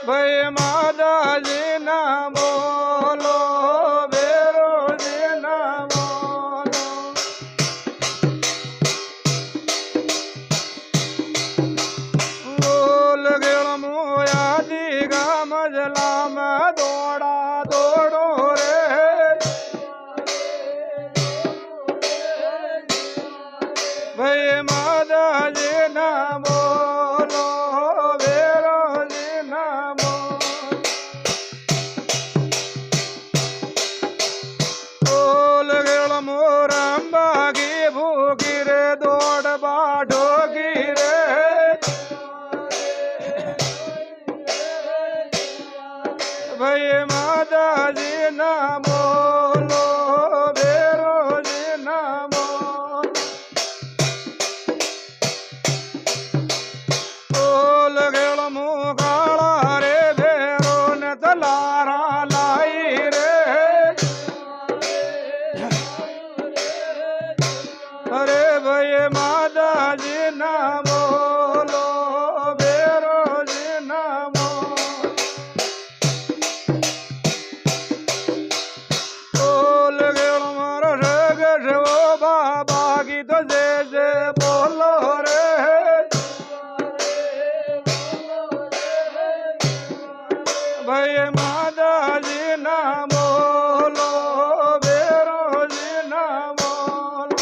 ભાઈ માતાજી ના બોલો ભેરોજી ના બોલો બોલ ગેળ મોયાજી ગામ જલામાં દોડા દોડો રે ભાઈ માતાજી ના બોલો ભેરોજી ના બોલ ગેળ મોરમ બાગી ભૂગી રે દોડ બાઢોગી રે ભાઈ માતાજી ના બોલો ભેરોજી ના બોલ ગેળ મુગાળા રે ભેરો ને તલારા લાઈ રે અરે ભાઈ માતાજી ના બોલો ભેરોજી ના બોલ ગેળ મારો રગડવો બાબા ગીતો જે જે બોલો રે ભાઈ માતાજી ના બોલો ભેરોજી ના બોલો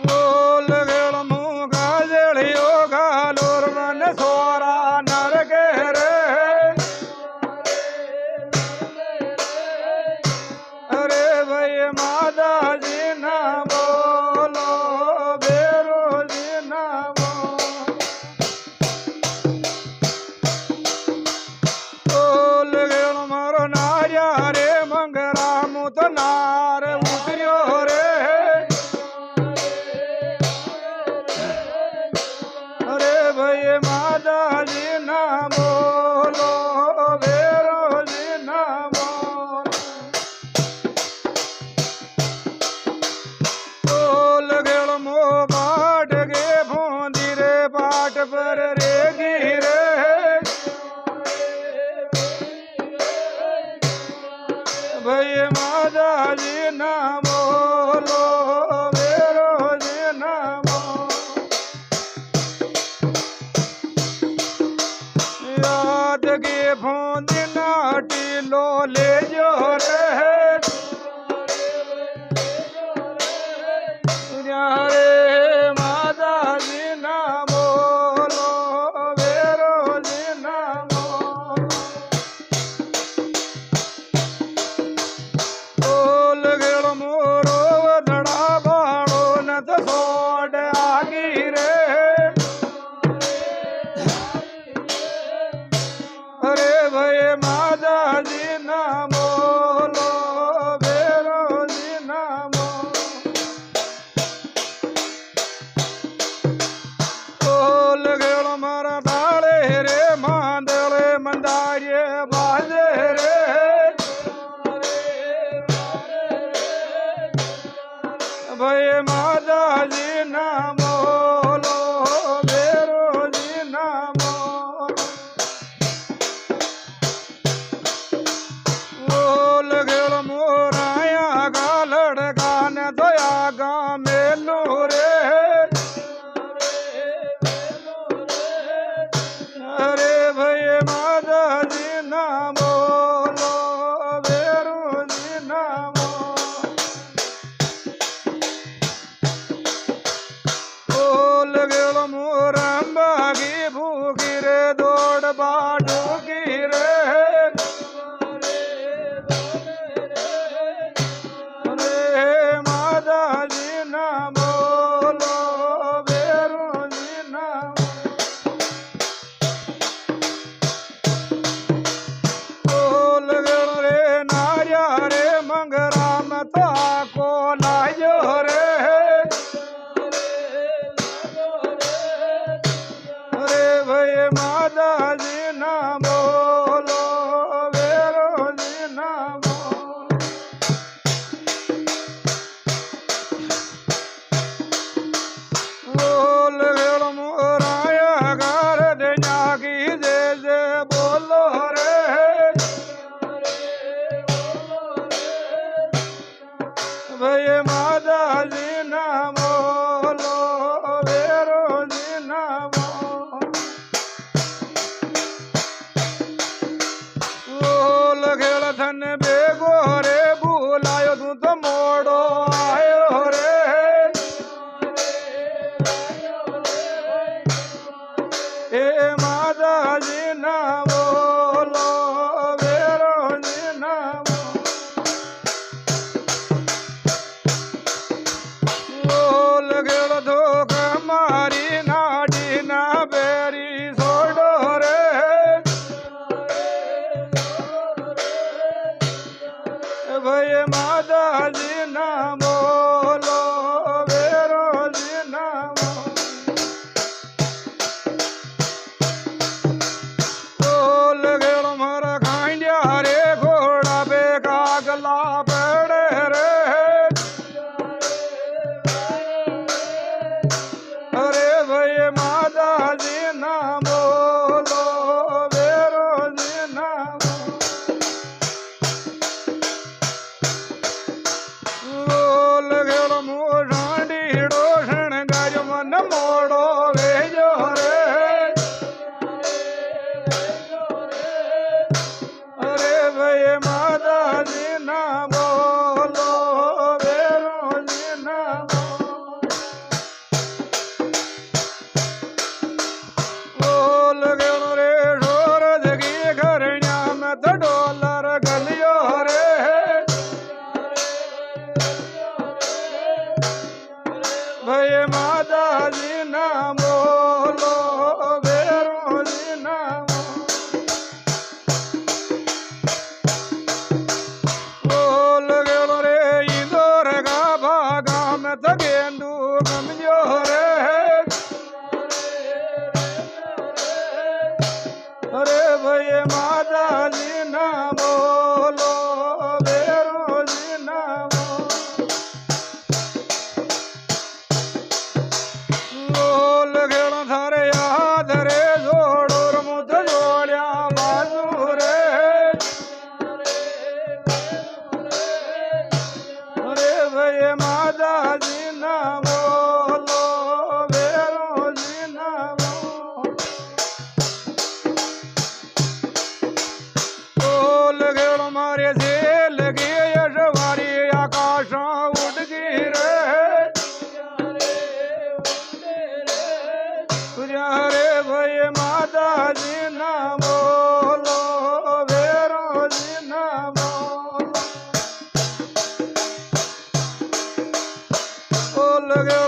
બોલ ગેળ મુગા જળિયો ગાલોર મન સોરા નરકે રે અરે ભાઈ માતાજી ના બોલો ભેરોજી ના બોલ ગેળ મારો નાર્યા રે મંગરા મુત નાર ઉતર્યો રે અરે ભાઈ માતાજી ના બોલો ભેરોજી ના બોલ ગેળ મો પાટ ગે ભોંદી રે પાટ પર રે ગીરે ભાઈ માતાજી ના બોલો ભેરોજી ના યાદ ગે ભોંદી ના ટીલો લેજો રે રે માતાજી ના બોલો ભેરોજી ના બોલ ગેળ મોરો વદડા બાળો ન તો સોડ આગી રે અરે ભાઈ માતાજી ના બોલો ભેરોજી ના બોલ ગેળ મારા તાળે રે માંદળે મંદારીએ બાજે રે ભાઈ માતાજી ના બોલો ભેરોજી ના બોલ ગેળ મોરાયા ગાલડ ગાને દયા ગા મેલું રે અરે ભાઈ માતાજી ના બોલો ભેરોજી ના બોલ ગેળ મોરમ બાગી ભૂગી રે દોડ બાઢોગી રે અરે માતાજી ના ભય માતાજી ના બોલો ભેરોજી ના બોલ ગેલો રે ઈંદોર ગાભા ગામ તગેંદુ ગમજો રે અરે ભય માતાજી ના બોલો ભેરોજી ના બોલ ગેલો થારે યાદ રે જોડો રમુત જોડ્યા બાજુ રે અરે ભય માતાજી ના બોલો ભેરોજી ના બોલ ગેલો મારે છે લગી યશવારી આકાશ ઉડગી રે રે ભય માતાજી ના બોલો ભેરોજી ના બોલો બોલ ગયો